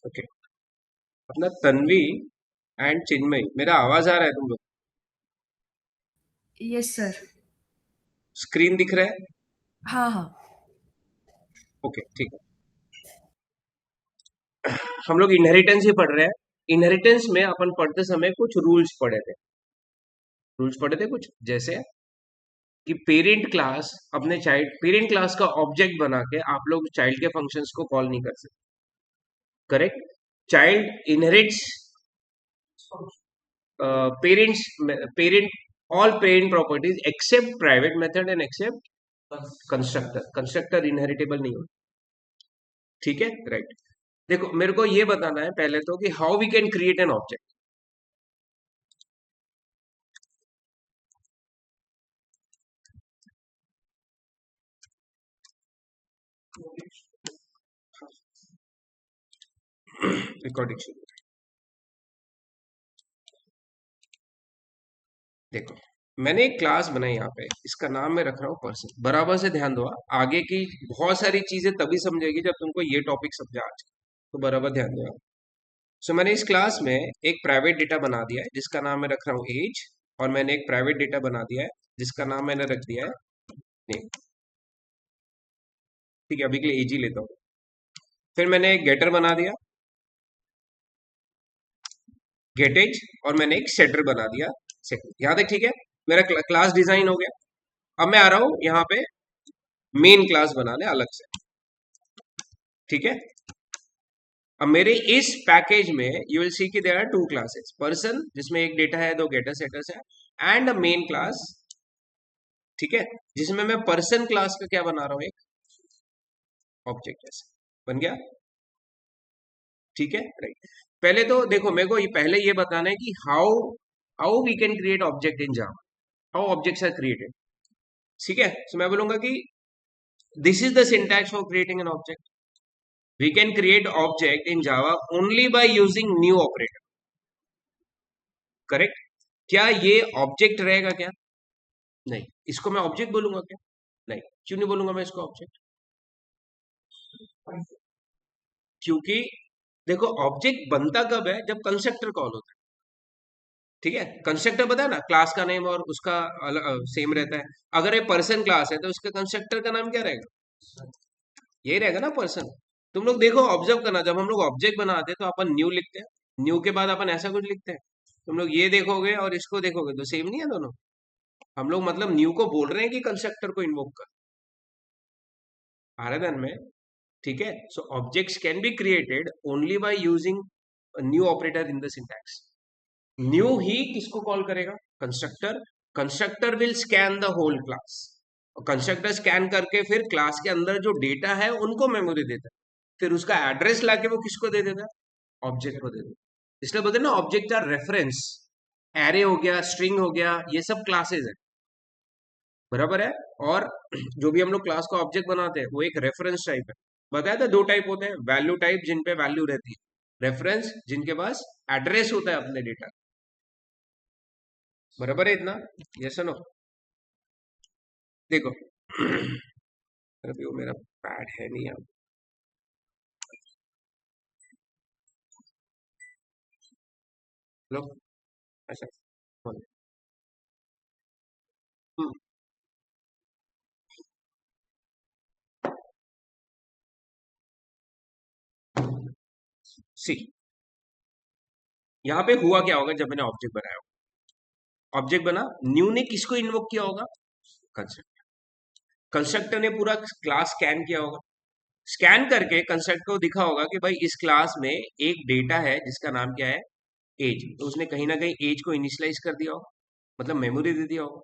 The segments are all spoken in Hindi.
ओके। अपना तन्वी एंड चिन्मय, मेरा आवाज आ रहा है तुम लोग? Yes sir. स्क्रीन दिख रहा है? हाँ हाँ। ओके, ठीक है। हम लोग इनहेरिटेंस ही पढ़ रहे हैं। इनहेरिटेंस में अपन पढ़ते समय कुछ रूल्स पढ़े थे। रूल्स पढ़े थे कुछ, जैसे कि पेरेंट क्लास अपने चाइल्ड, पेरेंट क्लास का ऑब्जेक्ट बना के आप लोग चाइल्ड के फंक्शंस को कॉल नहीं कर सकते। Correct? Child inherits parents, parent, all parent properties except private method and except constructor inheritable नहीं हो। ठीक है, राइट। देखो, मेरे को ये बताना है पहले तो कि how we can create an object. Recording शुरू। देखो, मैंने एक क्लास बनाई यहाँ पे, इसका नाम मैं रख रहा हूँ पर्सन। बराबर से ध्यान दो, आगे की बहुत सारी चीजें तभी समझेगी जब तुमको ये टॉपिक समझा आज। तो बराबर ध्यान दो। सो मैंने इस क्लास में एक प्राइवेट डेटा बना दिया है जिसका नाम मैं रख रहा हूँ एज, और मैंने एक प्राइवेट डेटा बना दिया है जिसका नाम मैंने रख दिया है नेम। ठीक है, अभी के लिए एज ही लेता हूँ। फिर मैंने एक गेटर बना दिया, गेट एज, और मैंने एक सेटर बना दिया सेट। यहाँ तक ठीक है? मेरा क्लास डिजाइन हो गया। अब मैं आ रहा हूँ यहाँ पे मेन क्लास बनाने अलग से। ठीक है, अब मेरे इस पैकेज में यू विल सी कि there are two classes, person जिसमें एक डेटा है, दो गेटर सेटर्स है, एंड अ मेन क्लास। ठीक है, जिसमें मैं पर्सन क्लास का क्या बना रहा हूँ, एक ऑब्जेक्ट जैसे बन गया। ठीक है, राइट। पहले तो देखो, मेरे को ये पहले ये बताना है कि how how we can create object in Java, how objects are created. ठीक है, तो मैं बोलूंगा कि this is the syntax for creating an object. We can create object in Java only by using new operator. Correct? क्या ये ऑब्जेक्ट रहेगा क्या? नहीं। इसको मैं ऑब्जेक्ट बोलूंगा क्या? नहीं। क्यों नहीं बोलूंगा मैं इसको ऑब्जेक्ट? क्योंकि देखो, ऑब्जेक्ट बनता कब है, जब कंस्ट्रक्टर कॉल होता है। ठीक है, कंस्ट्रक्टर पता है ना, क्लास का नेम और उसका सेम रहता है। अगर ये पर्सन क्लास है तो उसका कंस्ट्रक्टर का नाम क्या रहेगा? यही रहेगा ना, पर्सन। तुम लोग देखो, ऑब्जर्व करना, जब हम लोग ऑब्जेक्ट बनाते हैं तो अपन न्यू लिखते हैं, न्यू के बाद अपन ऐसा कुछ लिखते हैं। तुम लोग ये देखोगे और इसको देखोगे तो सेम नहीं है दोनों। हम लोग मतलब न्यू को बोल रहे हैं कि कंस्ट्रक्टर को इन्वोक कर, भारत में। ठीक है, so objects can be created only by using new operator in the syntax. New ही किसको कॉल करेगा? Constructor. Constructor will scan the whole class. Constructor scan करके फिर क्लास के अंदर जो डेटा है उनको मेमोरी देता है, फिर उसका एड्रेस लाके वो किसको दे देता है? ऑब्जेक्ट को दे देता है। इसलिए बोलते हैं ना, ऑब्जेक्ट आर रेफरेंस। एरे हो गया, स्ट्रिंग हो गया, ये सब क्लासेस है। बराबर है? और जो भी हम लोग क्लास का ऑब्जेक्ट बनाते हैं वो एक रेफरेंस टाइप है। बताया था दो टाइप होते हैं, वैल्यू टाइप जिन पे वैल्यू रहती है, रेफरेंस जिनके पास एड्रेस होता है अपने डेटा। बराबर है इतना? ये सुनो, देखो। अभी वो मेरा पैड है नहीं अब। लो, ऐसा। सी, यहाँ पे हुआ क्या होगा जब मैंने ऑब्जेक्ट बनाया? ऑब्जेक्ट बना, न्यू ने किसको इन्वोक किया होगा? कंस्ट्रक्टर। कंस्ट्रक्टर ने पूरा क्लास स्कैन किया होगा। स्कैन करके कंस्ट्रक्टर को दिखा होगा कि भाई इस क्लास में एक डेटा है जिसका नाम क्या है? एज। तो उसने कहीं ना कहीं एज को इनिशियलाइज कर दिया होगा, मतलब मेमोरी दे दिया होगा।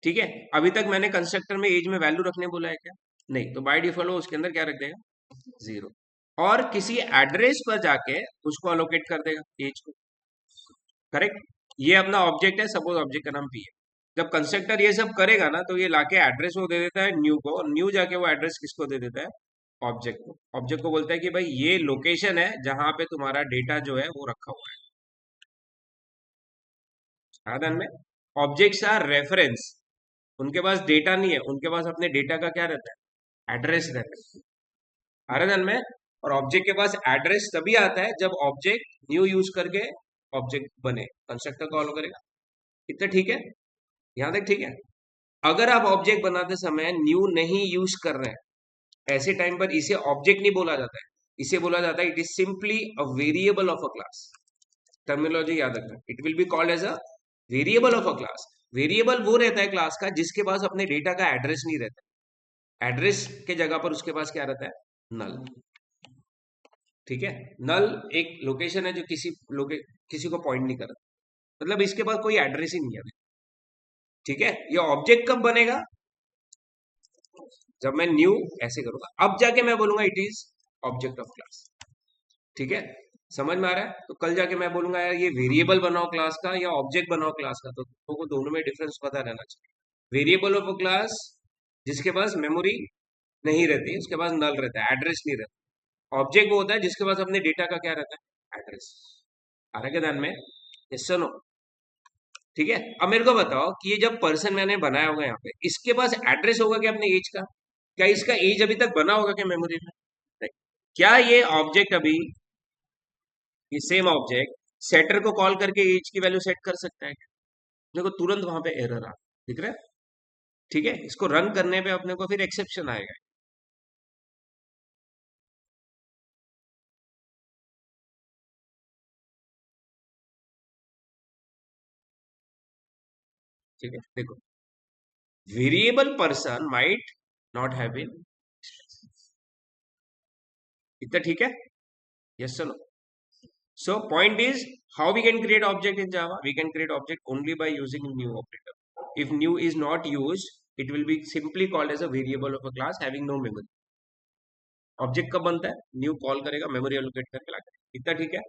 ठीक है, अभी तक मैंने कंस्ट्रक्टर में एज में वैल्यू रखने बोला है क्या? नहीं, तो बाय डिफॉल्ट वो उसके अंदर क्या रख देगा? जीरो। और किसी एड्रेस पर जाके उसको अलोकेट कर देगा एज को। करेक्ट? ये अपना ऑब्जेक्ट है, सपोज ऑब्जेक्ट का नाम पी है। जब कंस्ट्रक्टर ये सब करेगा ना तो ये लाके एड्रेस वो दे देता है न्यू को, और न्यू जाके वो एड्रेस किसको दे देता है? ऑब्जेक्ट को। ऑब्जेक्ट को बोलता है कि भाई ये लोकेशन है जहां पे तुम्हारा डेटा जो है वो रखा हुआ है। साधन में ऑब्जेक्ट्स आर रेफरेंस। उनके पास डेटा नहीं है, उनके पास अपने डेटा का क्या रहता है? एड्रेस रहता है। साधन में और ऑब्जेक्ट के पास एड्रेस तभी आता है जब ऑब्जेक्ट न्यू यूज करके ऑब्जेक्ट बने, कंस्ट्रक्टर कॉल करेगा। इतना ठीक है, यहां तक ठीक है। अगर आप ऑब्जेक्ट बनाते समय न्यू नहीं यूज कर रहे हैं, ऐसे टाइम पर इसे ऑब्जेक्ट नहीं बोला जाता है, इसे बोला जाता है it is simply a variable of a class. Terminology याद रखना, it will be called as a variable of a class. Variable वो रहता है क्लास का जिसके पास अपने डेटा का एड्रेस नहीं रहता, एड्रेस के जगह पर उसके पास क्या रहता है, नल। ठीक है, नल एक लोकेशन है जो किसी को पॉइंट नहीं कर रहा, मतलब इसके पास कोई एड्रेस ही नहीं है। ठीक है, ये ऑब्जेक्ट कब बनेगा, जब मैं न्यू ऐसे करूंगा, अब जाके मैं बोलूंगा it is object of class. ठीक है, समझ में आ रहा है। तो कल जाके मैं बोलूंगा यार ये वेरिएबल बनाओ क्लास का या ऑब्जेक्ट बनाओ क्लास का, तो तुमको दोनों में डिफरेंस पता रहना चाहिए। वेरिएबल ऑफ अ क्लास जिसके पास मेमोरी नहीं रहती, उसके पास नल रहता है, एड्रेस नहीं रहता। ऑब्जेक्ट वो होता है जिसके पास अपने डेटा का क्या रहता है, एड्रेस। आ रहा है क्या ध्यान में, यस सर नो। ठीक है, अब मेरे को बताओ कि ये जब पर्सन मैंने बनाया होगा यहाँ पे, इसके पास एड्रेस होगा क्या अपने एज का, क्या इसका एज अभी तक बना होगा क्या मेमोरी में? नहीं। क्या ये ऑब्जेक्ट अभी, ये सेम ऑब्जेक्ट सेटर को कॉल करके एज की वैल्यू सेट कर सकता है क्या? देखो तुरंत वहां पे एरर आ दिख रहा है। ठीक है, इसको रन करने पे अपने को फिर एक्सेप्शन आएगा। ठीक है, देखो variable person might not have been, इतना ठीक है, यस चलो। So point is how we can create object in Java. We can create object only by using new operator. If new is not used, it will be simply called as a variable of a class having no memory. Object कब बनता है, न्यू कॉल करेगा, मेमोरी एलोकेट करके लाकर। इतना ठीक है,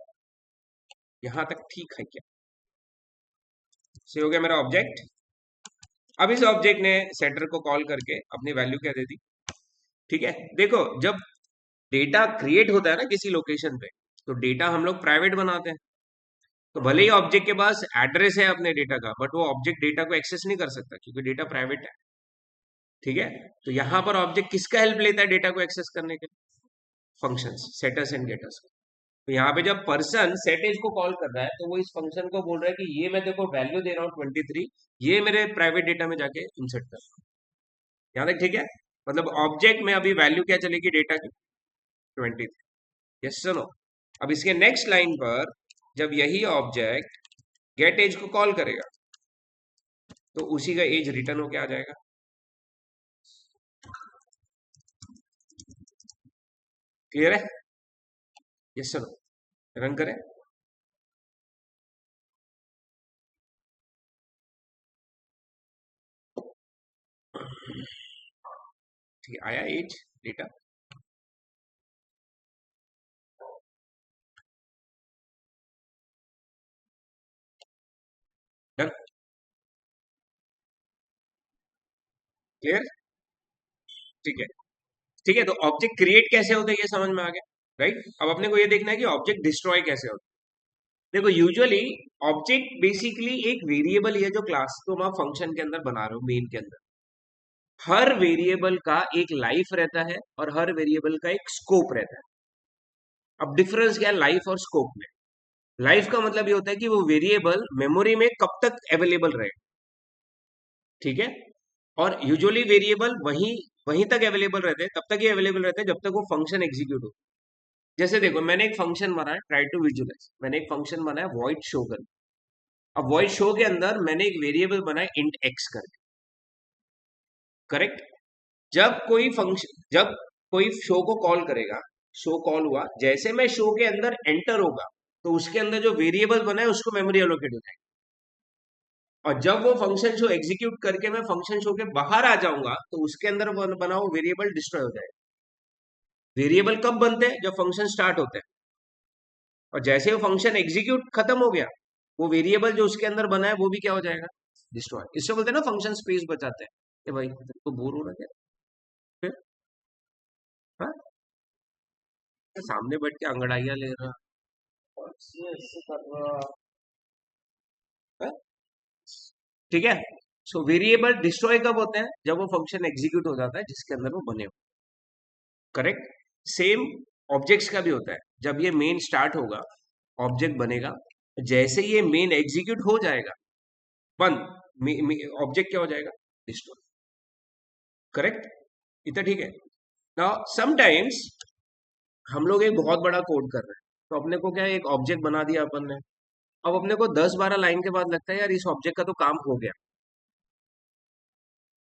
यहां तक ठीक है क्या? से हो गया मेरा ऑब्जेक्ट। अब इस ऑब्जेक्ट ने सेटर को कॉल करके अपनी वैल्यू क्या दे दी। ठीक है, देखो जब डेटा क्रिएट होता है ना किसी लोकेशन पे, तो डेटा हम लोग प्राइवेट बनाते हैं। तो भले ही ऑब्जेक्ट के पास एड्रेस है अपने डेटा का, बट वो ऑब्जेक्ट डेटा को एक्सेस नहीं कर सकता क्योंकि डेटा प्राइवेट है। ठीक है, तो यहां पर ऑब्जेक्ट किसका हेल्प लेता है डेटा को एक्सेस करने के लिए, फंक्शंस, सेटर्स एंड गेटर्स। तो यहाँ पे जब पर्सन सेट को कॉल कर रहा है तो वो इस फंक्शन को बोल रहा है कि ये मैं देखो वैल्यू दे रहा हूँ 23, ये मेरे प्राइवेट डेटा में जाके इंसर्ट कर। यहाँ तक ठीक है, मतलब ऑब्जेक्ट में अभी वैल्यू क्या चलेगी डेटा की, 23। यस सुनो, अब इसके नेक्स्ट लाइन पर जब यही ऑब्जेक्ट गेट एज को कॉल करेगा तो उसी का एज रिटर्न होके आ जाएगा। क्लियर है, यस सर, रन करें। ठीक है, आया एज डेटा। डन, क्लियर, ठीक है। ठीक है, तो ऑब्जेक्ट क्रिएट कैसे होते हैं ये समझ में आ गया, राइट। अब अपने को ये देखना है कि ऑब्जेक्ट डिस्ट्रॉय कैसे होता है। देखो यूजुअली ऑब्जेक्ट बेसिकली एक वेरिएबल है जो क्लास तुम आप फंक्शन के अंदर बना रहे हो, मेन के अंदर। हर वेरिएबल का एक लाइफ रहता है और हर वेरिएबल का एक स्कोप रहता है। अब डिफरेंस क्या है लाइफ और स्कोप में? लाइफ का मतलब ये होता है कि वो वेरिएबल मेमोरी में कब तक अवेलेबल रहे। ठीक है, और यूजुअली वेरिएबल वहीं वहीं तक अवेलेबल रहते हैं, तब तक ही अवेलेबल रहते हैं जब तक वो फंक्शन एग्जीक्यूट हो। जैसे देखो मैंने एक फंक्शन बनाया, ट्राई टू विजुअलाइज, मैंने एक फंक्शन बनाया वॉइड शो कर। अब वॉइड शो के अंदर मैंने एक वेरिएबल बनाया इंट एक्स करके, करेक्ट। जब कोई शो को कॉल करेगा, शो कॉल हुआ, जैसे मैं शो के अंदर एंटर होगा तो उसके अंदर जो वेरिएबल बना है उसको मेमोरी एलोकेट हो जाएगी। और जब वो फंक्शन शो एग्जीक्यूट करके मैं फंक्शन शो के बाहर आ जाऊंगा तो उसके अंदर बना हुआ वेरिएबल डिस्ट्रॉय हो जाएगा। वेरिएबल कब बनते हैं, जब फंक्शन स्टार्ट होते हैं, और जैसे वो फंक्शन एग्जीक्यूट खत्म हो गया, वो वेरिएबल जो उसके अंदर बना है वो भी क्या हो जाएगा, डिस्ट्रॉय। इससे बोलते हैं ना फंक्शन स्पेस बचाते हैं। ए भाई तो बोर हो रहा क्या फिर? हाँ? सामने बैठ के अंगड़ाइया ले रहा, ऐसे ऐसे कर रहा है? ठीक है, सो वेरिएबल डिस्ट्रॉय कब होते हैं, जब वो फंक्शन एग्जीक्यूट हो जाता है जिसके अंदर वो बने हो, करेक्ट। सेम ऑब्जेक्ट्स का भी होता है। जब ये मेन स्टार्ट होगा ऑब्जेक्ट बनेगा, जैसे ये मेन एग्जीक्यूट हो जाएगा बंद, ऑब्जेक्ट क्या हो जाएगा, डिस्ट्रॉय। करेक्ट, इतना ठीक है। नाउ समटाइम्स हम लोग एक बहुत बड़ा कोड कर रहे हैं, तो अपने को क्या है, एक ऑब्जेक्ट बना दिया अपन ने। अब अपने को 10-12 लाइन के बाद लगता है यार इस ऑब्जेक्ट का तो काम हो गया,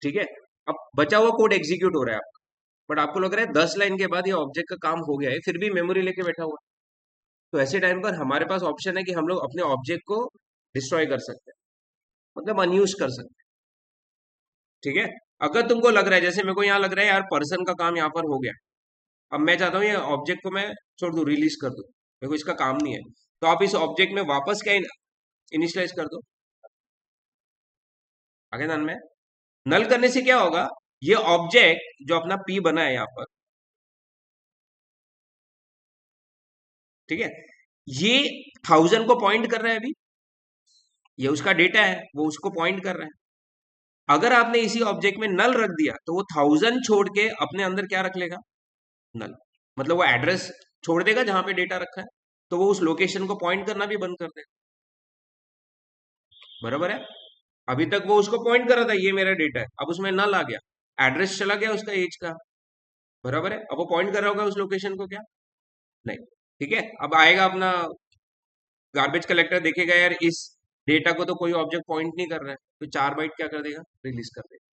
ठीक है। अब बचा हुआ कोड एग्जीक्यूट हो रहा है आपका, बट आपको लग रहा है 10 लाइन के बाद ये ऑब्जेक्ट का काम हो गया है, फिर भी मेमोरी लेके बैठा हुआ है। तो ऐसे टाइम पर हमारे पास ऑप्शन है कि हम लोग अपने ऑब्जेक्ट को डिस्ट्रॉय कर सकते हैं, मतलब अनयूज कर सकते हैं, ठीक है। अगर तुमको लग रहा है, जैसे मेरे को यहाँ लग रहा है यार पर्सन का काम यहाँ पर हो गया, अब मैं चाहता हूँ ये ऑब्जेक्ट को मैं छोड़ दूँ, रिलीज कर दूँ, मेरे को इसका काम नहीं है, तो आप इस ऑब्जेक्ट में वापस क्या इनिशियलाइज कर दो। आगे ध्यान में, नल करने से क्या होगा, ये ऑब्जेक्ट जो अपना पी बना है यहाँ पर, ठीक है, ये 1000 को पॉइंट कर रहा है अभी, ये उसका डेटा है, वो उसको पॉइंट कर रहा है। अगर आपने इसी ऑब्जेक्ट में नल रख दिया तो वो 1000 छोड़ के अपने अंदर क्या रख लेगा, नल, मतलब वो एड्रेस छोड़ देगा जहां पे डेटा रखा है, तो वो उस लोकेशन को पॉइंट करना भी बंद कर देगा। बराबर है, अभी तक वो उसको पॉइंट कर रहा था ये मेरा डेटा है, अब उसमें नल आ गया, एड्रेस चला गया उसका एज का। बराबर है, अब वो पॉइंट कर रहा होगा उस लोकेशन को क्या, नहीं, ठीक है। अब आएगा अपना गार्बेज कलेक्टर, देखेगा यार इस डेटा को तो कोई ऑब्जेक्ट पॉइंट नहीं कर रहा है, तो 4 बाइट क्या कर देगा, रिलीज कर देगा।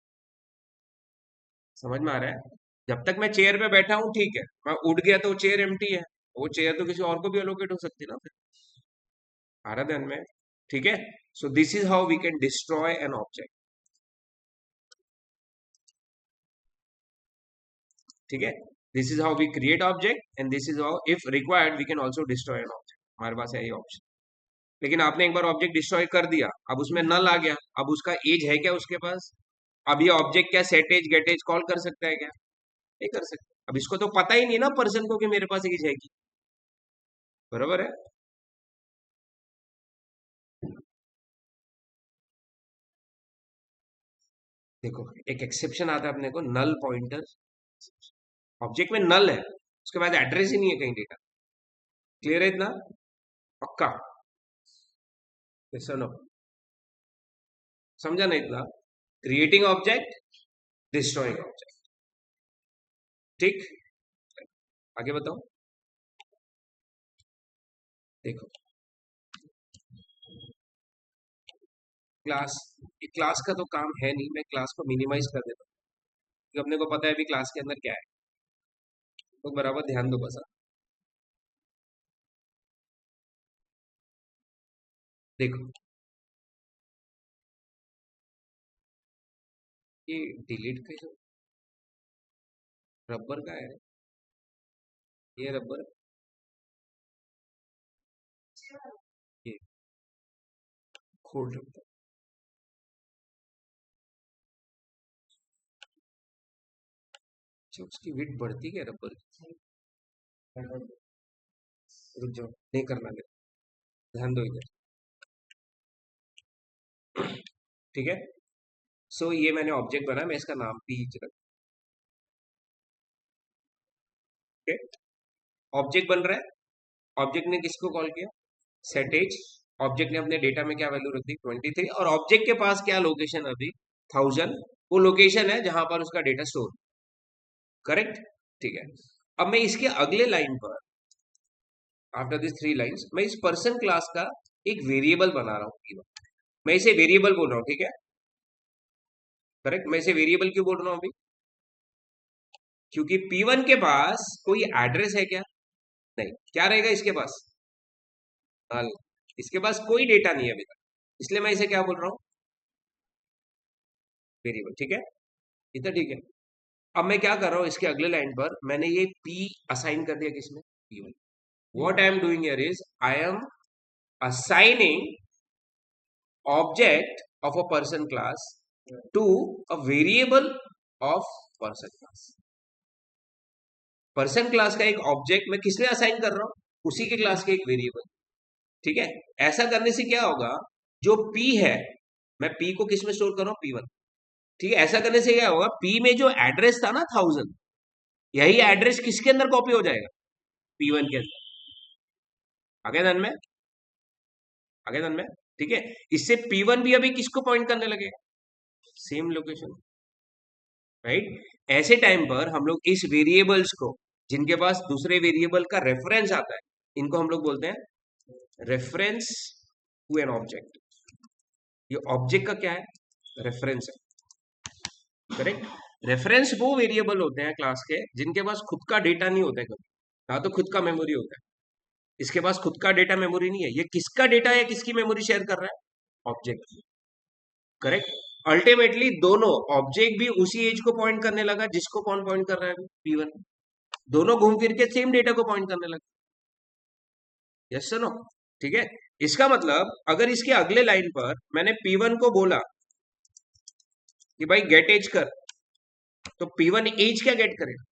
समझ में आ रहा है, जब तक मैं चेयर पे बैठा हूँ ठीक है, मैं उठ गया तो चेयर एम्प्टी है, वो चेयर तो किसी और को भी अलोकेट हो सकती है ना फिर। आ रहा ध्यान में, ठीक है। So this is how we can destroy an object, ठीक है। This is how we create object and this is how if required we can also destroy an object. हमारे पास है ये ऑप्शन। लेकिन आपने एक बार ऑब्जेक्ट डिस्ट्रॉय कर दिया, अब उसमें नल आ गया, अब उसका एज है क्या उसके पास, अब ये ऑब्जेक्ट क्या set age get age call कर सकता है क्या, नहीं कर सकता। अब इसको तो पता ही नहीं ना पर्सन को कि मेरे पास एज है की। बराबर है, देखो एक एक्सेप्शन आता है अपने को, नल पॉइंटर। ऑब्जेक्ट में नल है, उसके बाद एड्रेस ही नहीं है कहीं डेटा। क्लियर है इतना, पक्का, नो, समझा ना इतना, क्रिएटिंग ऑब्जेक्ट, डिस्ट्रॉइंग ऑब्जेक्ट, ठीक। आगे बताओ, देखो क्लास, क्लास का तो काम है नहीं, मैं क्लास को मिनिमाइज कर देता हूँ, क्योंकि अपने को पता है अभी क्लास के अंदर क्या है, तो बराबर ध्यान दो बस। देखो ये डिलीट कैसे, रबर का है, ये रबर, ये खोल रखता है, उसकी वेट बढ़ती है रबर की। रुक जाओ, नहीं करना मेरे, ध्यान दो इधर, ठीक है। सो ये मैंने ऑब्जेक्ट बनाया, मैं इसका नाम पीच रख, ऑब्जेक्ट बन रहा है, ऑब्जेक्ट ने किसको कॉल किया, सेट एज, ऑब्जेक्ट ने अपने डेटा में क्या वैल्यू रख दी 23, और ऑब्जेक्ट के पास क्या लोकेशन अभी 1000, वो लोकेशन है जहां पर उसका डेटा स्टोर, करेक्ट, ठीक है। अब मैं इसके अगले लाइन पर, आफ्टर दिस 3 लाइंस, मैं इस पर्सन क्लास का एक वेरिएबल बना रहा हूँ, मैं इसे वेरिएबल बोल रहा हूँ, ठीक है, करेक्ट। मैं इसे वेरिएबल क्यों बोल रहा हूँ अभी, क्योंकि P1 के पास कोई एड्रेस है क्या, नहीं, क्या रहेगा इसके पास, नल, इसके पास कोई डेटा नहीं है अभी तक, इसलिए मैं इसे क्या बोल रहा हूँ, वेरिएबल, ठीक है, इतना ठीक है। अब मैं क्या कर रहा हूँ, इसके अगले लाइन पर मैंने ये P असाइन कर दिया किसमें, P1। What I am doing here is I am assigning object of a person class to a variable of person class। Person class का एक ऑब्जेक्ट मैं किसमें असाइन कर रहा हूं, उसी के क्लास के एक वेरिएबल, ठीक है। ऐसा करने से क्या होगा, जो P है, मैं P को किसमें स्टोर कर रहा हूं, P1, ठीक है। ऐसा करने से क्या होगा, P में जो एड्रेस था ना 1000, यही एड्रेस किसके अंदर कॉपी हो जाएगा, P1 के अंदर। आगे धन में, आगे धन में, ठीक है। इससे P1 भी अभी किसको पॉइंट करने लगे, सेम लोकेशन, राइट। ऐसे टाइम पर हम लोग इस वेरिएबल्स को, जिनके पास दूसरे वेरिएबल का रेफरेंस आता है, इनको हम लोग बोलते हैं रेफरेंस टू एन ऑब्जेक्ट। ये ऑब्जेक्ट का क्या है, रेफरेंस है, करेक्ट। रेफरेंस वो वेरिएबल होते हैं क्लास के जिनके पास खुद का डेटा नहीं होता है कभी, ना तो खुद का मेमोरी होता है, इसके पास खुद का डेटा मेमोरी नहीं है। ये किसका डेटा है, किसकी मेमोरी शेयर कर रहा है, ऑब्जेक्ट की, करेक्ट। अल्टीमेटली दोनों ऑब्जेक्ट भी उसी एज को पॉइंट करने लगा जिसको कौन पॉइंट कर रहा है, P1। दोनों घूम फिर के सेम डेटा को पॉइंट करने लगे, यस नो, ठीक है। इसका मतलब अगर इसके अगले लाइन पर मैंने P1 को बोला कि भाई गेट एज कर, तो P1 एज क्या गेट करेगा,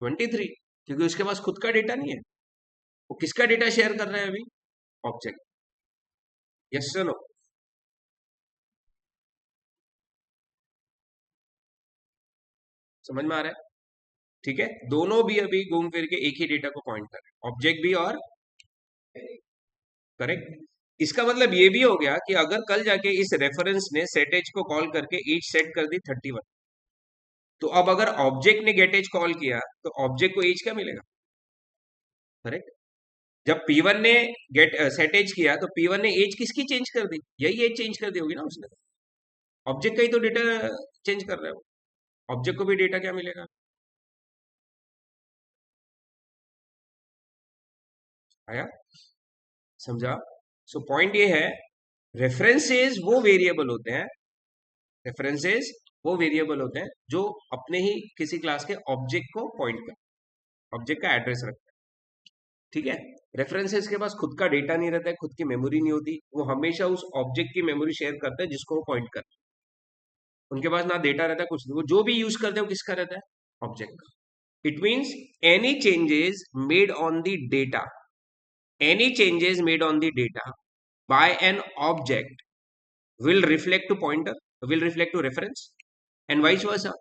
23, क्योंकि उसके पास खुद का डेटा नहीं है। वो किसका डेटा शेयर कर रहा है अभी, ऑब्जेक्ट, यस नो। समझ में आ रहा है, ठीक है। दोनों भी अभी घूम फिर के एक ही डेटा को पॉइंट कर रहे हैं, ऑब्जेक्ट भी और, करेक्ट। इसका मतलब ये भी हो गया कि अगर कल जाके इस रेफरेंस ने सेट एज को कॉल करके एज सेट कर दी 31, तो अब अगर ऑब्जेक्ट ने गेट एज कॉल किया तो ऑब्जेक्ट को एज क्या मिलेगा, करेक्ट। जब P1 ने गेट सेट एज किया तो P1 ने एज किसकी चेंज कर दी, यही एज चेंज कर दी होगी ना उसने, ऑब्जेक्ट का ही तो डेटा चेंज कर रहा है वो, ऑब्जेक्ट को भी डेटा क्या मिलेगा, आया, समझा। सो पॉइंट ये है, रेफरेंसेस वो वेरिएबल होते हैं, रेफरेंसेस वो वेरिएबल होते हैं जो अपने ही किसी क्लास के ऑब्जेक्ट को पॉइंट कर, ऑब्जेक्ट का एड्रेस रखते हैं, ठीक है। रेफरेंसेस के पास खुद का डेटा नहीं रहता है, खुद की मेमोरी नहीं होती, वो हमेशा उस ऑब्जेक्ट की मेमोरी शेयर करते हैं जिसको वो पॉइंट करते हैं। उनके पास ना डेटा रहता है, कुछ नहीं, वो जो भी यूज करते हैं वो किसका रहता है, ऑब्जेक्ट का। It means any changes made on the data, any changes made on the data by an object will reflect to pointer, will reflect to reference, and vice versa।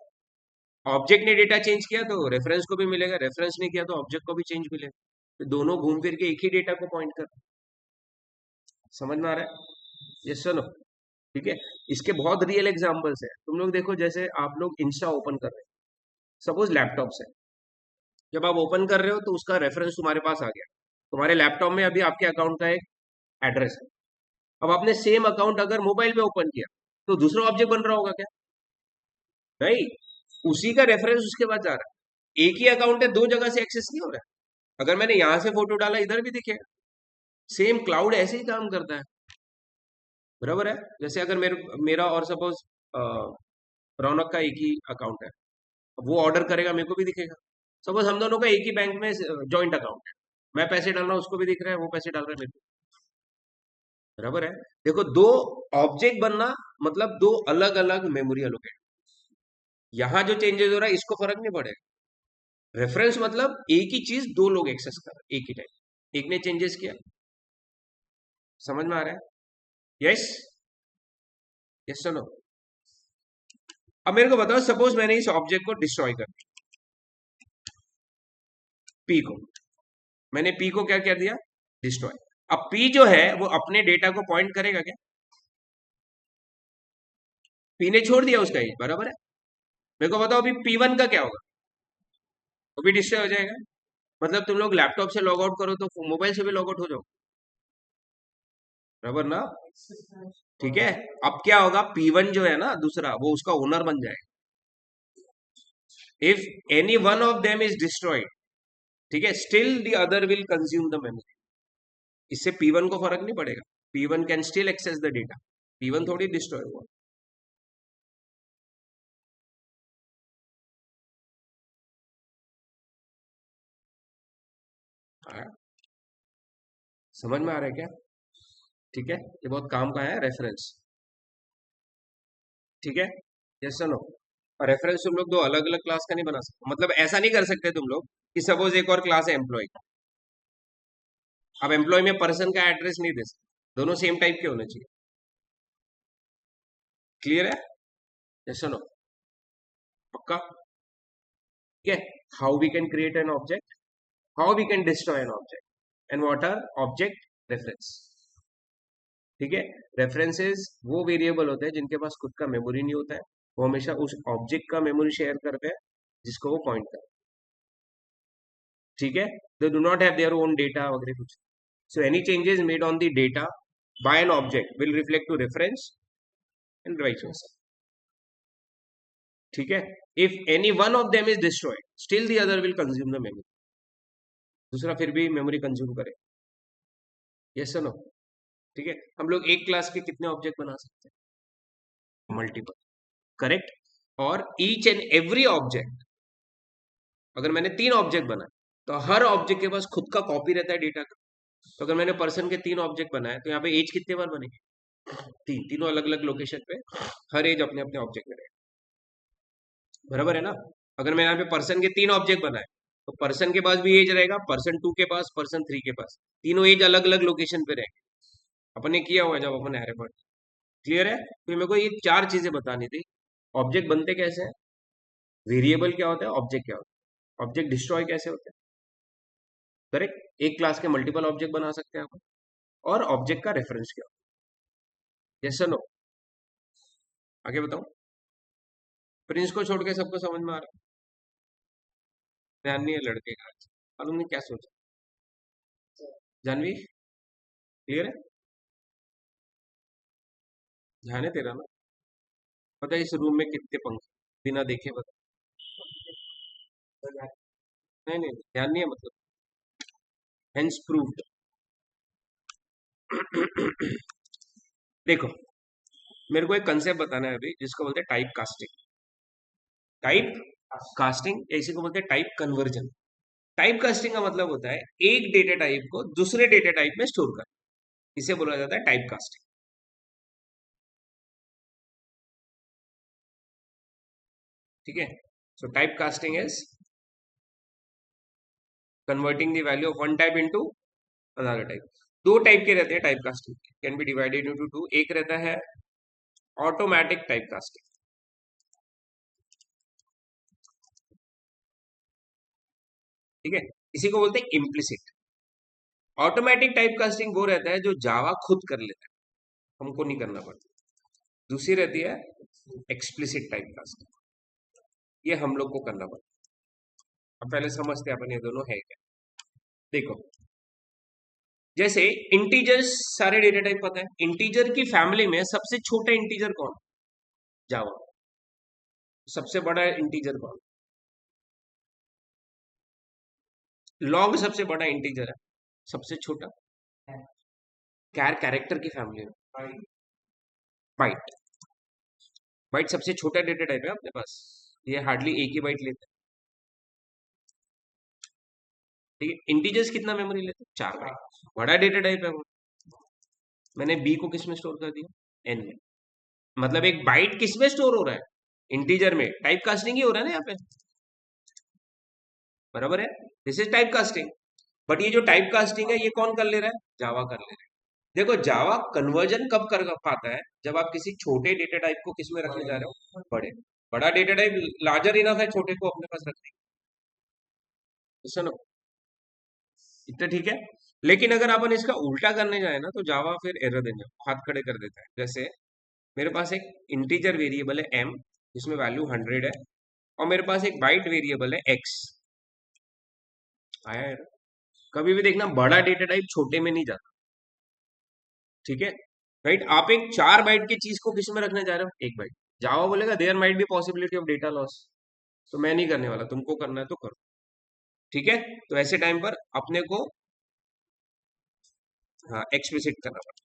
Object ने डेटा चेंज किया तो रेफरेंस को भी मिलेगा, रेफरेंस ने किया तो ऑब्जेक्ट को भी चेंज मिलेगा, तो दोनों घूम फिर के एक ही डेटा को पॉइंट कर, समझ में आ रहा है, यस सर नो, ठीक है। इसके बहुत रियल एग्जांपल्स है, तुम लोग देखो, जैसे आप लोग इंस्टा ओपन कर रहे हो, सपोज लैपटॉप से, जब आप ओपन कर रहे हो तो उसका रेफरेंस तुम्हारे पास आ गया, तुम्हारे लैपटॉप में अभी आपके अकाउंट का एक एड्रेस है। अब आपने सेम अकाउंट अगर मोबाइल में ओपन किया तो दूसरा ऑब्जेक्ट बन रहा होगा क्या, नहीं, उसी का रेफरेंस उसके बाद जा रहा है। एक ही अकाउंट है, दो जगह से एक्सेस नहीं हो रहा है। अगर मैंने यहां से फोटो डाला इधर भी दिखेगा, सेम क्लाउड ऐसे ही काम करता है, बराबर है। जैसे अगर मेरा और सपोज रौनक का एक ही अकाउंट है, अब वो ऑर्डर करेगा मेरे को भी दिखेगा। सपोज हम दोनों का एक ही बैंक में जॉइंट अकाउंट है, मैं पैसे डाल रहा हूँ उसको भी दिख रहा है, वो पैसे डाल रहा है मेरे को, बराबर है। देखो, दो ऑब्जेक्ट बनना मतलब दो अलग अलग मेमोरी एलोकेट, यहां जो चेंजेस हो रहा है इसको फर्क नहीं पड़ेगा। रेफरेंस मतलब एक ही चीज दो लोग एक्सेस कर रहे हैं एक ही टाइम, एक ने चेंजेस किया, समझ में आ रहा है, यस, यस सुनो। अब मेरे को बताओ, सपोज मैंने इस ऑब्जेक्ट को डिस्ट्रॉय कर दिया, पी को, मैंने पी को क्या कर दिया, डिस्ट्रॉय। अब पी जो है वो अपने डेटा को पॉइंट करेगा क्या, पी ने छोड़ दिया उसका एज, बराबर है। मेरे को बताओ अभी P1 का क्या होगा, वो भी डिस्ट्रॉय हो जाएगा। मतलब तुम लोग लैपटॉप से लॉग आउट करो तो मोबाइल से भी लॉग आउट हो जाओ, बराबर ना, ठीक है। अब क्या होगा, P1 जो है ना दूसरा, वो उसका ओनर बन जाएगा। If any one of them is destroyed, ठीक है, still the other will consume the memory. इससे P1 को फर्क नहीं पड़ेगा, P1 can still access the data, P1 थोड़ी डिस्ट्रॉय हुआ। आया? समझ में आ रहा है क्या, ठीक है। ये बहुत काम का है रेफरेंस, ठीक है, यस नो। और रेफरेंस तुम लोग दो अलग अलग क्लास का नहीं बना सकते, मतलब ऐसा नहीं कर सकते तुम लोग कि सपोज एक और क्लास है एम्प्लॉय, अब एम्प्लॉय में पर्सन का एड्रेस नहीं दे सकते, दोनों सेम टाइप के होने चाहिए, क्लियर है, यस नो, पक्का, ठीक है। How we can create an object, how we can destroy an object and what are object reference. ठीक है, रेफरेंसेस वो वेरिएबल होते हैं जिनके पास खुद का मेमोरी नहीं होता है, वो हमेशा उस ऑब्जेक्ट का मेमोरी शेयर करते हैं जिसको वो पॉइंट करते हैं। ठीक है, they do not have their own data वगैरह कुछ। So any changes made on the data by an object will reflect to reference and vice versa. ठीक है, if any one of them is destroyed still the other will consume the memory. दूसरा फिर भी मेमोरी कंज्यूम करे। यस और नो? ठीक है, हम लोग एक क्लास के कितने ऑब्जेक्ट बना सकते हैं? मल्टीपल। करेक्ट। और ईच एंड एवरी ऑब्जेक्ट, अगर मैंने 3 ऑब्जेक्ट बनाए तो हर ऑब्जेक्ट के पास खुद का कॉपी रहता है डेटा का। तो अगर मैंने पर्सन के 3 ऑब्जेक्ट बनाए तो यहाँ पे एज कितने बार बनेगी? तीनों अलग अलग लोकेशन पे हर एज अपने अपने ऑब्जेक्ट में रहेगा। बराबर है ना? अगर मैं यहाँ पे पर्सन के 3 ऑब्जेक्ट बनाए तो पर्सन के पास भी एज रहेगा, पर्सन 2 के पास, पर्सन 3 के पास, तीनों एज अलग अलग लोकेशन पे रहेंगे। अपन ने किया हुआ है जब अपन एरे पढ़। क्लियर है? तो मेरे को ये 4 चीजें बतानी थी। ऑब्जेक्ट बनते कैसे हैं, वेरिएबल क्या होता है, ऑब्जेक्ट क्या होता है, ऑब्जेक्ट डिस्ट्रॉय कैसे होते हैं। करेक्ट, एक क्लास के मल्टीपल ऑब्जेक्ट बना सकते हैं अपन, और ऑब्जेक्ट का रेफरेंस क्या होता है। यस और नो? आगे बताऊं? प्रिंस को छोड़ के सबको समझ में आ रहा है? ध्यान नहीं है लड़के का, मालूम नहीं क्या सोचा। जानवी क्लियर है? ध्यान है तेरा ना? पता है इस रूम में कितने पंखे बिना देखे बता? नहीं नहीं ध्यान नहीं है मतलब, हेंस प्रूव्ड। देखो, मेरे को एक कंसेप्ट बताना है अभी जिसको बोलते हैं टाइप कास्टिंग। टाइप कास्टिंग, इसी को बोलते हैं टाइप कन्वर्जन। टाइप कास्टिंग का मतलब होता है एक डेटा टाइप को दूसरे डेटा टाइप में स्टोर करना, इसे बोला जाता है टाइप कास्टिंग। ठीक है, so type casting is converting the value of one type into another type. दो टाइप के रहते हैं type casting, can be divided into two. एक रहता है ऑटोमेटिक टाइप कास्टिंग। ठीक है, इसी को बोलते हैं इम्प्लिसिट। ऑटोमेटिक टाइप कास्टिंग वो रहता है जो जावा खुद कर लेता है, हमको नहीं करना पड़ता। दूसरी रहती है एक्सप्लिसिट टाइप कास्टिंग, ये हम लोग को करना पड़ता है। अब पहले समझते हैं अपन ये दोनों है क्या। देखो, जैसे इंटीजर्स सारे डेटा टाइप पता है, इंटीजर की फैमिली में सबसे छोटा इंटीजर कौन? जावा। सबसे बड़ा इंटीजर कौन? लॉग सबसे बड़ा इंटीजर है, सबसे छोटा कैरेक्टर की फैमिली में बाइट। बाइट सबसे छोटा डेटा टाइप है अपने पास, ये हार्डली एक ही बाइट लेते हैं। ठीक है, इंटीजर्स कितना मेमोरी लेते हैं? 4 बाइट। बड़ा डेटा टाइप है वो। मैंने बी को किस में स्टोर कर दिया? एन में। मतलब एक बाइट किस में स्टोर हो रहा है? इंटीजर में। टाइप कास्टिंग ही हो रहा है ना यहाँ पे, बराबर है? This is type casting. But ये जो टाइप कास्टिंग है ये कौन कर ले रहा है? जावा कर ले रहा है। देखो, जावा कन्वर्जन कब कर पाता है? जब आप किसी छोटे डेटा टाइप को किस में रखने जा रहे हो? बड़े। बड़ा डेटा टाइप लार्जर इनफ है छोटे को अपने पास रखने की। सुनो, इतना ठीक है। लेकिन अगर अपन इसका उल्टा करने जाए ना तो जावा फिर एरर देने हाथ खड़े कर देता है। जैसे मेरे पास एक इंटीजर वेरिएबल है एम जिसमें वैल्यू 100 है, और मेरे पास एक बाइट वेरिएबल है एक्स। आया error? कभी भी देखना बड़ा डेटा टाइप छोटे में नहीं जाता। ठीक है, राइट? आप एक 4 बाइट की चीज को किस में रखने जा रहे हो? 1 बाइट। जावा बोलेगा there might be possibility of data loss, तो मैं नहीं करने वाला, तुमको करना है तो करो। ठीक है, तो ऐसे टाइम पर अपने को हाँ एक्सप्लिसिट करना पड़ता।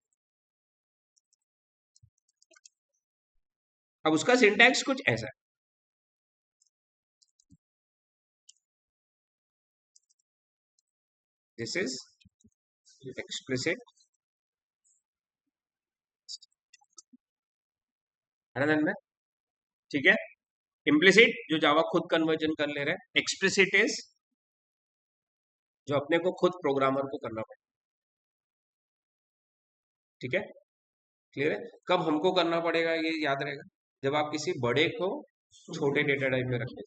अब उसका सिंटैक्स कुछ ऐसा है, दिस इज एक्सप्लिसिट, है ना ध्यान में? ठीक है, इम्प्लिसिट जो जावा खुद कन्वर्जन कर ले रहे हैं, एक्सप्लिसिट इज जो अपने को खुद प्रोग्रामर को करना पड़ेगा। ठीक है, क्लियर है? कब हमको करना पड़ेगा ये याद रहेगा, जब आप किसी बड़े को छोटे डेटा टाइप में रखें,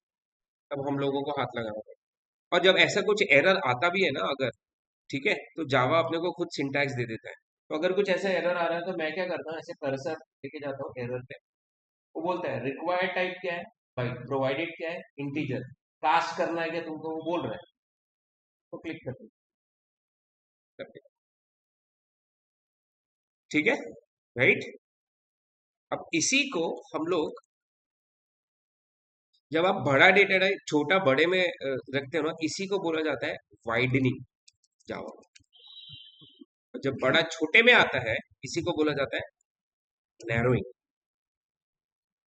तब हम लोगों को हाथ लगाना पड़ेगा। और जब ऐसा कुछ एरर आता भी है ना अगर, ठीक है, तो जावा अपने को खुद सिंटैक्स दे देता है। तो अगर कुछ ऐसा एरर आ रहा है तो मैं क्या करता हूँ, ऐसे कर्सर लेके जाता हूँ एरर पे, वो बोलता है रिक्वायर्ड टाइप क्या है भाई, प्रोवाइडेड क्या है, इंटीजर, कास्ट करना है क्या तुमको, वो बोल रहा है, तो क्लिक करते करते ठीक है, राइट। अब इसी को हम लोग, जब आप बड़ा डेटा टाइप छोटा बड़े में रखते हो ना, इसी को बोला जाता है वाइडनिंग जावा। जब बड़ा छोटे में आता है, इसी को बोला जाता है नैरोइंग,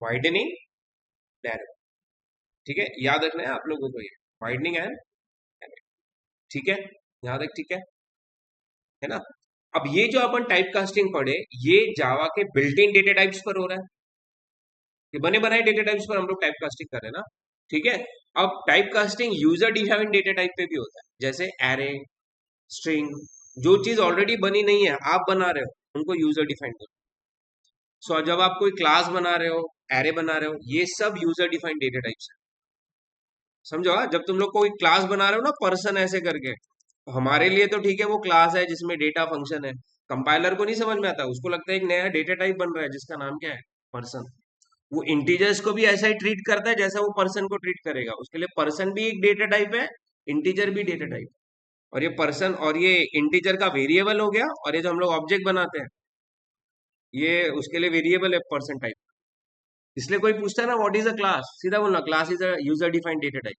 वाइडनिंग, नैरो। ठीक है, याद रखना है आप लोगों को ये वाइडनिंग एंड, ठीक है, यहाँ तक ठीक है ना। अब ये जो अपन टाइप कास्टिंग पढ़े, ये जावा के बिल्ट इन डेटा टाइप्स पर हो रहा है, ये बने बनाए डेटा टाइप्स पर हम लोग टाइप कास्टिंग कर रहे हैं ना, ठीक है। अब type casting user defined data type पे भी होता है, जैसे एरे, स्ट्रिंग, जो चीज ऑलरेडी बनी नहीं है आप बना रहे हो उनको यूजर डिफाइंड बोलते हैं। सो जब आप कोई क्लास बना रहे हो, एरे बना रहे हो, ये सब यूजर डिफाइंड डेटा टाइप्स है, समझो। हाँ? जब तुम लोग कोई क्लास बना रहे हो ना पर्सन ऐसे करके, तो हमारे लिए तो ठीक है वो क्लास है जिसमें डेटा फंक्शन है, कंपाइलर को नहीं समझ में आता, उसको लगता है एक नया डेटा टाइप बन रहा है जिसका नाम क्या है, पर्सन। वो इंटीजर्स को भी ऐसा ही ट्रीट करता है जैसा वो पर्सन को ट्रीट करेगा, उसके लिए पर्सन भी एक डेटा टाइप है, इंटीजर भी डेटा टाइप। और ये पर्सन और ये इंटीजर का वेरिएबल हो गया, और ये जो हम लोग ऑब्जेक्ट बनाते हैं ये उसके लिए वेरिएबल है पर्सन टाइप। इसलिए कोई पूछता है ना व्हाट इज अ क्लास, सीधा बोलना class is a user defined data type.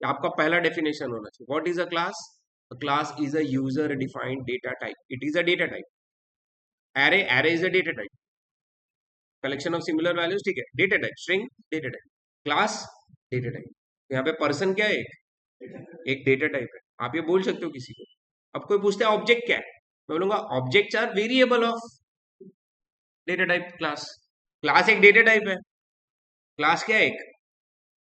आपका पहला डेफिनेशन होना चाहिए, what is a class, a class is a user defined data type, it is a data type। array is a data type, collection of similar values, ठीक है, data type, string data type, class data type. यहाँ पे पर्सन क्या है, एक डेटा टाइप है, आप ये बोल सकते हो किसी को। अब कोई पूछता है ऑब्जेक्ट क्या है, मैं बोलूंगा objects are variable of data type class. Class एक डेटा टाइप है, क्लास क्या है एक,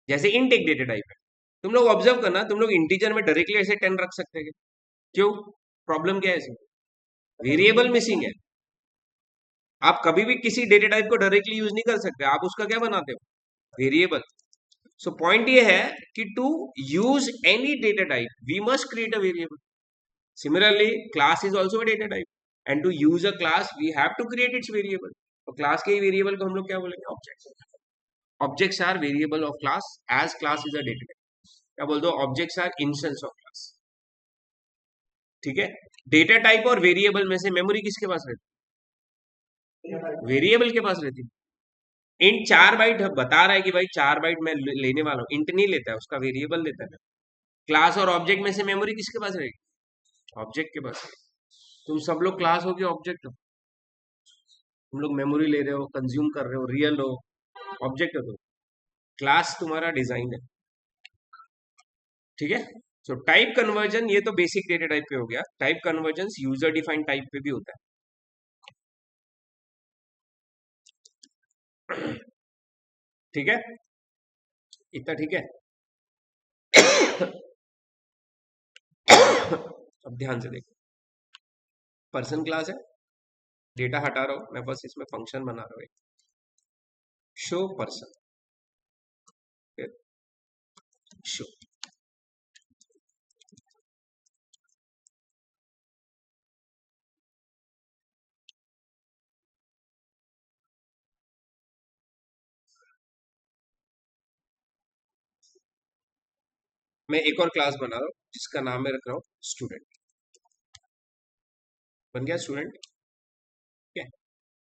जैसे इंट एक डेटा टाइप है। तुम लोग ऑब्जर्व करना, तुम लोग इंटीजर में डायरेक्टली ऐसे 10 रख सकते हैं, क्यों, प्रॉब्लम क्या है इसमें, वेरिएबल मिसिंग है। आप कभी भी किसी डेटा टाइप को डायरेक्टली यूज नहीं कर सकते, आप उसका क्या बनाते हो, वेरिएबल। सो पॉइंट ये है कि to use any data type we must create a variable. Similarly class is also a data type and to use a class we have to create its variable. तो क्लास के वेरिएबल को हम लोग क्या बोलेंगे, objects. Objects are variable of class as class is a data type. क्या बोल दो, objects are instance of class, ठीक है। डेटा टाइप और वेरिएबल में से मेमोरी किसके पास रहती है, वेरिएबल के पास रहती है। इंट 4 बाइट बता रहा है कि भाई 4 बाइट मैं लेने वाला हूँ, इंट नहीं लेता है, उसका वेरिएबल लेता है। क्लास और ऑब्जेक्ट में से मेमोरी किसके पास रहेगी, ऑब्जेक्ट के पास। तुम सब लोग क्लास हो कि ऑब्जेक्ट हो, तुम लोग मेमोरी ले रहे हो, कंज्यूम कर रहे हो, रियल हो, ऑब्जेक्ट हो तुम, क्लास तुम्हारा डिजाइन है, ठीक है। सो टाइप कन्वर्जन, ये तो बेसिक डेटा टाइप पे हो गया, type conversion user defined type पे भी होता है, ठीक है, इतना ठीक है। अब ध्यान से देखो, पर्सन क्लास है, डेटा हटा रहा हूं मैं, बस इसमें फंक्शन बना रहा हूं, शो पर्सन, शो। मैं एक और क्लास बना रहा हूं जिसका नाम मैं रख रहा हूं स्टूडेंट, बन गया स्टूडेंट, ठीक है।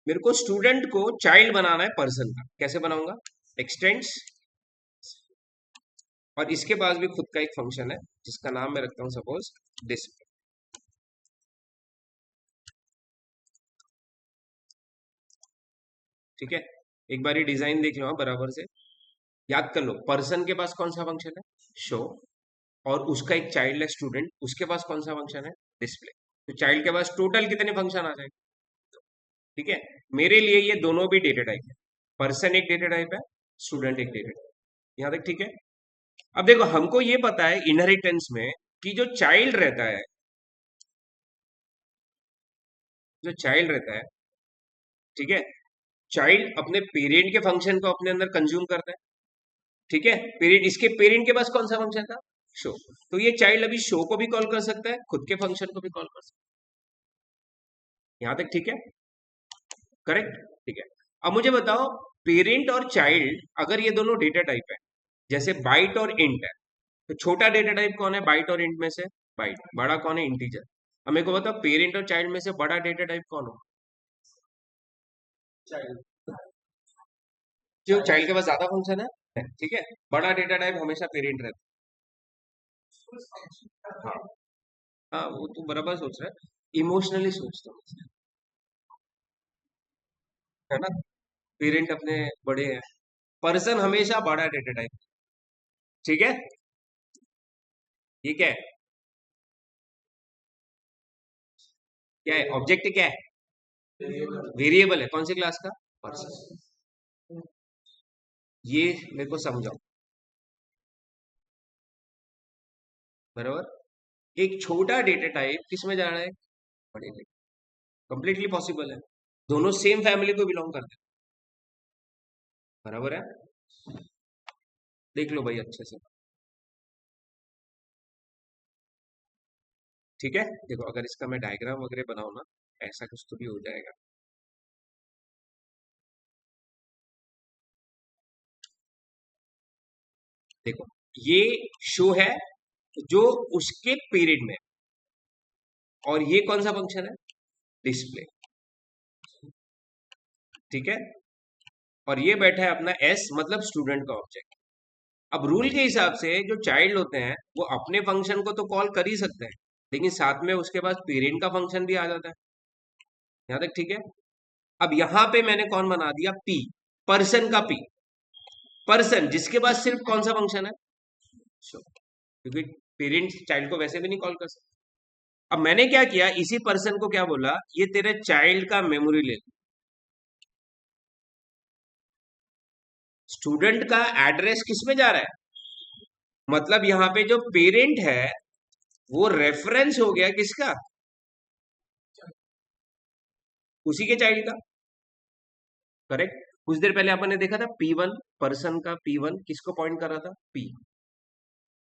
मेरे को स्टूडेंट को चाइल्ड बनाना है पर्सन का, कैसे बनाऊंगा, एक्सटेंड्स, और इसके पास भी खुद का एक फंक्शन है जिसका नाम मैं रखता हूं सपोज डिस्प्ले, ठीक है। एक बार ये डिजाइन देख लो बराबर से, याद कर लो, पर्सन के पास कौन सा फंक्शन है, शो, और उसका एक चाइल्ड है स्टूडेंट, उसके पास कौन सा फंक्शन है, डिस्प्ले। तो चाइल्ड के पास टोटल कितने फंक्शन आ जाएंगे, ठीक है। मेरे लिए ये दोनों भी डेटा टाइप है, पर्सन एक डेटा टाइप है, स्टूडेंट एक डेटा टाइप, यहाँ तक ठीक है। अब देखो हमको ये पता है इनहेरिटेंस में कि जो चाइल्ड रहता है, ठीक है, चाइल्ड अपने पेरेंट के फंक्शन को अपने अंदर कंज्यूम करता है, ठीक है। पेरेंट, इसके पेरेंट के पास कौन सा फंक्शन था, शो। तो ये चाइल्ड अभी शो को भी कॉल कर सकता है, खुद के फंक्शन को भी कॉल कर सकता है। यहां तक ठीक है? करेक्ट? ठीक है। अब मुझे बताओ, पेरेंट और चाइल्ड अगर ये दोनों डेटा टाइप है, जैसे बाइट और इंट है, तो छोटा डेटा टाइप कौन है बाइट और इंट में से? बाइट। बड़ा कौन है? इंटीजर। अब मेरे को बताओ, पेरेंट और चाइल्ड में से बड़ा डेटा टाइप कौन हो? चाइल्ड। क्यों? चाइल्ड के पास ज्यादा फंक्शन है, ठीक है। बड़ा डेटा टाइप हमेशा पेरेंट रहता है। हाँ। हाँ, वो तू बराबर सोच रहा है, इमोशनली सोचता हूँ, है ना। पेरेंट अपने बड़े हैं, पर्सन हमेशा बड़ा डेटा टाइप। ठीक है। ठीक है। क्या है ऑब्जेक्ट? क्या है? वेरिएबल है। कौन सी क्लास का? पर्सन। ये मेरे को समझाओ। बराबर। एक छोटा डेटा टाइप किस में जा रहा है? बड़े में। कंप्लीटली पॉसिबल है, दोनों सेम फैमिली को बिलोंग करते हैं। बराबर है। देख लो भाई अच्छे से। ठीक है। देखो, अगर इसका मैं डायग्राम वगैरह बनाऊं ना, ऐसा कुछ तो भी हो जाएगा। देखो, ये शो है जो उसके पीरियड में, और ये कौन सा फंक्शन है? डिस्प्ले। ठीक है। और ये बैठा है अपना एस, मतलब स्टूडेंट का ऑब्जेक्ट। अब रूल के हिसाब से जो चाइल्ड होते हैं वो अपने फंक्शन को तो कॉल कर ही सकते हैं, लेकिन साथ में उसके पास पेरेंट का फंक्शन भी आ जाता है। यहां तक ठीक है? अब यहां पे मैंने कौन बना दिया? पी। पर्सन का पी। पर्सन जिसके पास सिर्फ कौन सा फंक्शन है? शो। क्योंकि पेरेंट चाइल्ड को वैसे भी नहीं कॉल कर सकते। अब मैंने क्या किया, इसी पर्सन को क्या बोला, ये तेरे चाइल्ड का मेमोरी ले। स्टूडेंट का एड्रेस किस में जा रहा है? मतलब यहाँ पे जो पेरेंट है वो रेफरेंस हो गया किसका? उसी के चाइल्ड का। करेक्ट। कुछ देर पहले अपन ने देखा था P1, पर्सन का P1 किसको पॉइंट कर रहा था? P।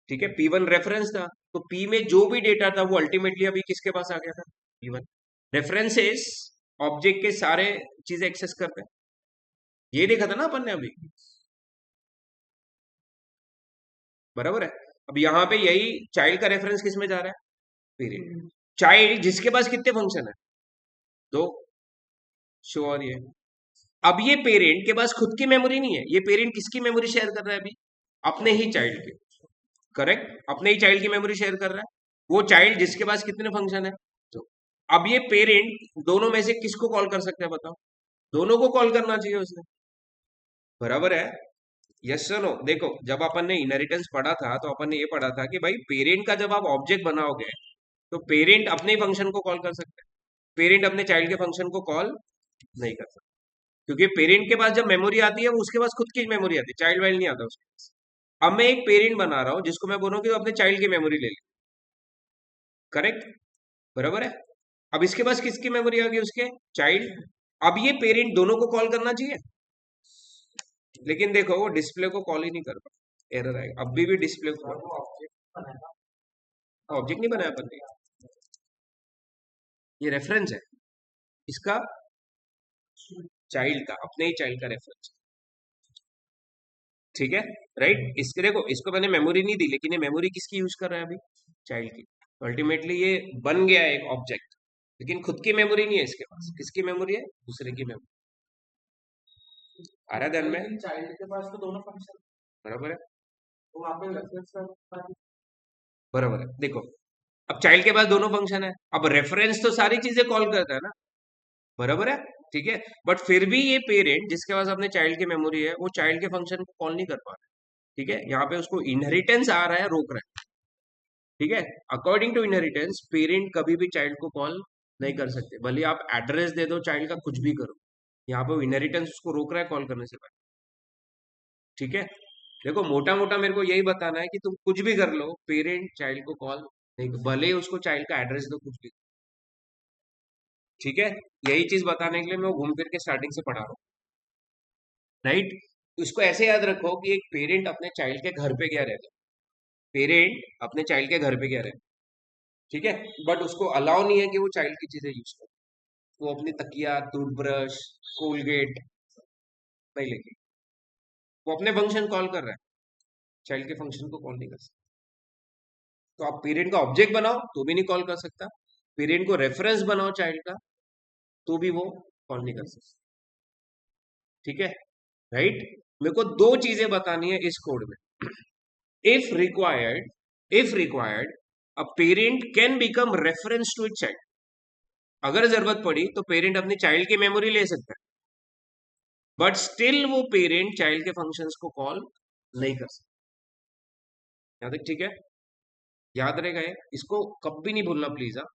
ठीक है, P1 रेफरेंस था, तो P में जो भी डेटा था वो अल्टीमेटली अभी किसके पास आ गया था? P1। रेफरेंसेस ऑब्जेक्ट के सारे चीजें एक्सेस करते हैं, ये देखा था ना अपन ने अभी। बराबर है। अब यहाँ पे यही चाइल्ड का रेफरेंस किस में जा रहा है? पीरियड। चाइल्ड जिसके पास कितने फंक्शन है? दो। शो और ये। अब ये पेरेंट के पास खुद की मेमोरी नहीं है, ये पेरेंट किसकी मेमोरी शेयर कर रहा है अभी? अपने ही चाइल्ड के। करेक्ट, अपने ही चाइल्ड की मेमोरी शेयर कर रहा है। वो चाइल्ड जिसके पास कितने फंक्शन है? तो अब ये पेरेंट दोनों में से किसको कॉल कर सकता है बताओ? दोनों को कॉल करना चाहिए उसने। बराबर है। Yes no. देखो, जब अपन ने इनहेरिटेंस पढ़ा था तो अपन ने ये पढ़ा था कि भाई पेरेंट का जब आप ऑब्जेक्ट बनाओगे तो पेरेंट अपने ही फंक्शन को कॉल कर सकते हैं, पेरेंट अपने चाइल्ड के फंक्शन को कॉल नहीं कर सकते। क्योंकि पेरेंट के पास जब मेमोरी आती है वो उसके पास खुद की मेमोरी आती है, चाइल्ड वाइल्ड नहीं आता उसके पास। अब मैं एक पेरेंट बना रहा हूं जिसको मैं बोलूं कि वो अपने चाइल्ड की मेमोरी ले ले। करेक्ट। बराबर है। अब इसके पास किसकी मेमोरी आ गई? उसके चाइल्ड। अब ये पेरेंट दोनों को कॉल करना चाहिए, लेकिन देखो वो डिस्प्ले को कॉल ही नहीं कर पाता, एरर आएगा। अब भी डिस्प्ले को ऑब्जेक्ट नहीं बनाया अपन ने, ये रेफरेंस है इसका, चाइल्ड का, अपने ही चाइल्ड का रेफरेंस। ठीक है। राइट। इसके देखो, इसको मैंने मेमोरी नहीं दी, लेकिन ये मेमोरी किसकी यूज कर रहा है अभी? चाइल्ड की। अल्टीमेटली ये बन गया एक ऑब्जेक्ट, लेकिन खुद की मेमोरी नहीं है इसके पास। किसकी मेमोरी है? दूसरे की मेमोरी। आ रहा है ध्यान में? चाइल्ड के पास तो दोनों फंक्शन। बराबर है। तो वहां पे रेफरेंस। बराबर है। देखो, अब चाइल्ड के पास दोनों फंक्शन है, अब रेफरेंस तो सारी चीजें कॉल करता है ना। बराबर है। ठीक है। बट फिर भी ये पेरेंट जिसके पास अपने चाइल्ड की मेमोरी है वो चाइल्ड के फंक्शन को कॉल नहीं कर पा रहा है। ठीक है, यहाँ पे उसको इनहेरिटेंस आ रहा है, रोक रहा है। ठीक है। अकॉर्डिंग टू इनहेरिटेंस पेरेंट कभी भी चाइल्ड को कॉल नहीं कर सकते, भले आप एड्रेस दे दो चाइल्ड का, कुछ भी करो, यहाँ पे इनहेरिटेंस उसको रोक रहा है कॉल करने से पहले। ठीक है। देखो, मोटा मोटा मेरे को यही बताना है कि तुम कुछ भी कर लो, पेरेंट चाइल्ड को कॉल नहीं, भले ही उसको चाइल्ड का एड्रेस दो, कुछ भी। ठीक है। यही चीज बताने के लिए मैं घूम फिर के स्टार्टिंग से पढ़ा रहा हूँ। राइट। तो इसको ऐसे याद रखो कि एक पेरेंट अपने चाइल्ड के घर पे गया रहता है, पेरेंट अपने चाइल्ड के घर पे कह रहे हैं, ठीक है, बट उसको अलाउ नहीं है कि वो चाइल्ड की चीजें यूज करे। वो अपनी तकिया, टूथब्रश, कोलगेट नहीं लेके, वो अपने फंक्शन कॉल कर रहा है, चाइल्ड के फंक्शन को कॉल नहीं कर सकता। तो आप पेरेंट का ऑब्जेक्ट बनाओ तो भी नहीं कॉल कर सकता, पेरेंट को रेफरेंस बनाओ चाइल्ड का तो भी वो कॉल नहीं कर सकता, ठीक है, राइट। मेरे को दो चीजें बतानी है इस कोड में। If required a parent can become reference to it child. अगर जरूरत पड़ी तो पेरेंट अपनी चाइल्ड की मेमोरी ले सकता है, बट स्टिल वो पेरेंट चाइल्ड के फंक्शंस को कॉल नहीं कर सकता। यहाँ तक ठीक है, याद रहेगा ये, इसको कभी नहीं भूलना प्लीज। हाँ,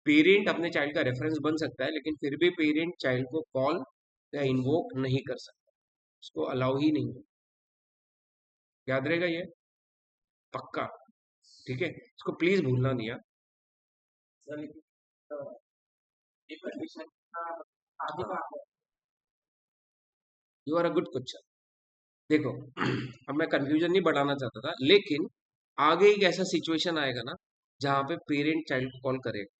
पेरेंट अपने चाइल्ड का रेफरेंस बन सकता है लेकिन फिर भी पेरेंट चाइल्ड को कॉल या इन्वोक नहीं कर सकता, उसको अलाउ ही नहीं है। याद रहेगा ये, पक्का, ठीक है, इसको प्लीज भूलना नहीं है। You are a good question. देखो अब मैं कंफ्यूजन नहीं बढ़ाना चाहता था, लेकिन आगे एक ऐसा सिचुएशन आएगा ना जहां पे पेरेंट चाइल्ड को कॉल करेगा,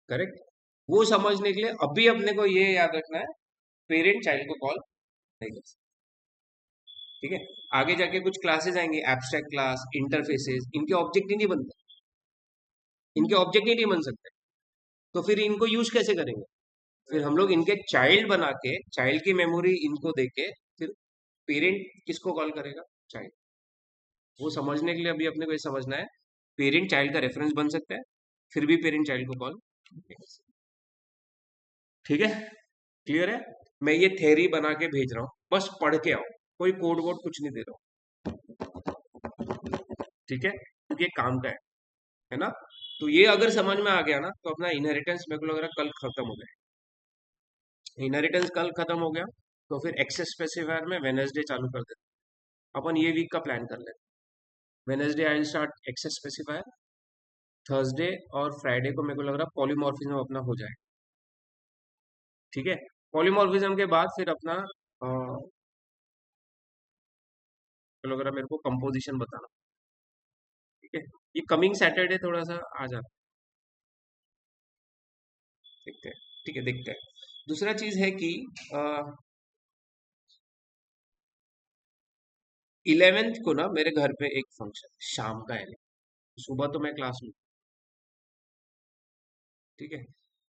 करेक्ट। वो समझने के लिए अभी अपने को ये याद रखना है, पेरेंट चाइल्ड को कॉल नहीं कर सकता, ठीक है। आगे जाके कुछ क्लासेस आएंगे, एब्स्ट्रैक्ट क्लास, इंटरफेसेस, इनके ऑब्जेक्ट ही नहीं बनते, इनके ऑब्जेक्ट ही नहीं बन सकते, तो फिर इनको यूज कैसे करेंगे? फिर हम लोग इनके चाइल्ड बना के, चाइल्ड की मेमोरी इनको देके, फिर पेरेंट किसको कॉल करेगा? चाइल्ड। वो समझने के लिए अभी अपने को ये समझना है, पेरेंट चाइल्ड का रेफरेंस बन सकता है, फिर भी पेरेंट चाइल्ड को कॉल नहीं कर सकता। ठीक है, क्लियर है। मैं ये थ्योरी बना के भेज रहा हूँ, बस पढ़ के आओ, कोई कोड वोड कुछ नहीं दे रहा हूँ, ठीक है, क्योंकि ये काम का है ना। तो ये अगर समझ में आ गया ना तो अपना इनहेरिटेंस मेरे को लग रहा है कल खत्म हो गया। इनहेरिटेंस कल खत्म हो गया तो फिर एक्सेस स्पेसिफायर में वेनसडे चालू कर देते, अपन ये वीक का प्लान कर लेते। Wednesday I start access specifier, Thursday और फ्राइडे को मेरे को लग रहा है पॉलीमॉर्फिज्म अपना हो जाए, ठीक है। पॉलीमॉर्फिज्म के बाद फिर अपना लग रहा है मेरे को कंपोजिशन बताना, ठीक है। ये कमिंग सैटरडे थोड़ा सा आ जाता है, देखते हैं, ठीक है, देखते हैं। दूसरा चीज है कि 11th को ना मेरे घर पे एक फंक्शन शाम का है, सुबह तो मैं क्लास में, ठीक है,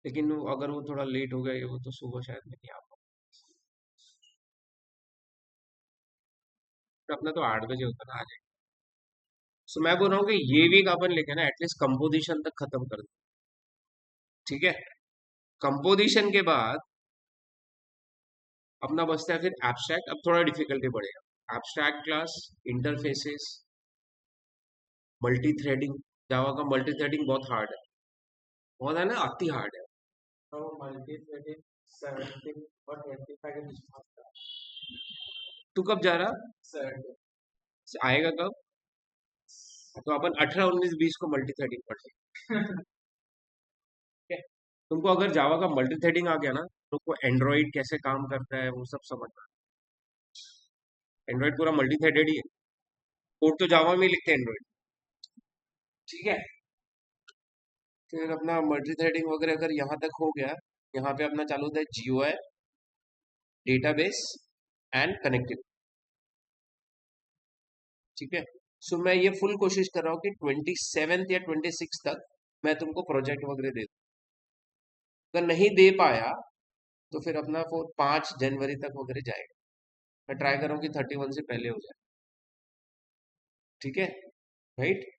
लेकिन अगर वो थोड़ा लेट हो गया ये वो तो सुबह शायद मैं नहीं आ पाऊँ। तो अपना तो 8 बजे होता ना, आ जाए। सो मैं बोल रहा हूँ कि ये वीक अपन लेके ना एटलीस्ट कंपोजिशन तक खत्म कर दे, ठीक है। कंपोजिशन के बाद अपना बचता है फिर एब्स्ट्रैक्ट, अब थोड़ा डिफिकल्टी बढ़ेगा। Abstract class, interfaces, multi threading. Java का मल्टी थ्रेडिंग बहुत हार्ड है, बहुत है ना, अति हार्ड है। तो मल्टी थ्रेडिंग 17 और 25 के बीच में आता है। तू कब जा रहा? 17 आएगा कब? तो अपन 18 19 20 को मल्टी थ्रेडिंग पढ़ेंगे। ठीक है, तुमको अगर जावा का मल्टी थ्रेडिंग आ गया ना, तुमको एंड्रॉइड कैसे काम करता है वो सब समझना। एंड्रॉइड पूरा मल्टी थ्रेडेड ही है, कोड तो जावा में ही लिखते हैं एंड्रॉइड, ठीक है। फिर अपना मल्टी थ्रेडिंग वगैरह अगर यहाँ तक हो गया, यहाँ पे अपना चालू होता है जीयूआई, डेटाबेस एंड कनेक्टिविटी, ठीक है। सो मैं ये फुल कोशिश कर रहा हूँ कि 27 या 26 तक मैं तुमको प्रोजेक्ट वगैरह दे दूँ। अगर नहीं दे पाया तो फिर अपना वो 5 जनवरी तक वगैरह जाएगा। मैं ट्राई कर रहा हूँ कि 31 से पहले हो जाए, ठीक है, राइट।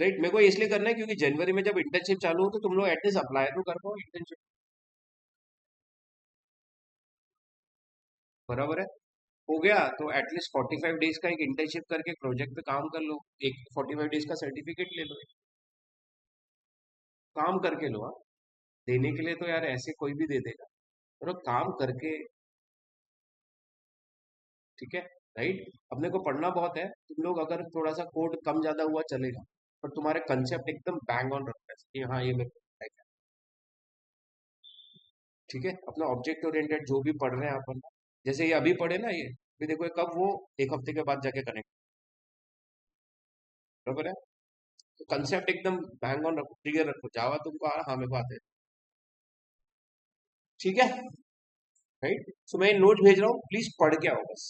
राइट, मेरे को इसलिए करना है क्योंकि जनवरी में जब इंटर्नशिप चालू हो तो तुम लोग एटलीस्ट अप्लाई तो कर पाओ इंटर्नशिप, बराबर है। हो गया तो एटलीस्ट 45 डेज का एक इंटर्नशिप करके प्रोजेक्ट पे काम कर लो, एक 45 डेज का सर्टिफिकेट ले लो, काम करके लो। हाँ, देने के लिए तो यार ऐसे कोई भी दे देगा, और काम करके, ठीक है, राइट। अपने को पढ़ना बहुत है, तुम लोग अगर थोड़ा सा कोड कम ज्यादा हुआ चलेगा, पर तुम्हारे कंसेप्ट एकदम बैंग ऑन रखना है कि हाँ ये मेरे को पता है, ठीक है। अपना ऑब्जेक्ट ओरिएंटेड जो भी पढ़ रहे हैं अपन, जैसे ये अभी पढ़े ना, ये फिर देखो कब वो एक हफ्ते के बाद जाके कनेक्ट, बराबर है। तो कंसेप्ट एकदम बैंग ऑन रखो, क्लियर रखो, जावा तुमको हाँ मेरे को आते हैं, ठीक है, राइट। सो मैं नोट भेज रहा हूँ, प्लीज पढ़ के आओ बस।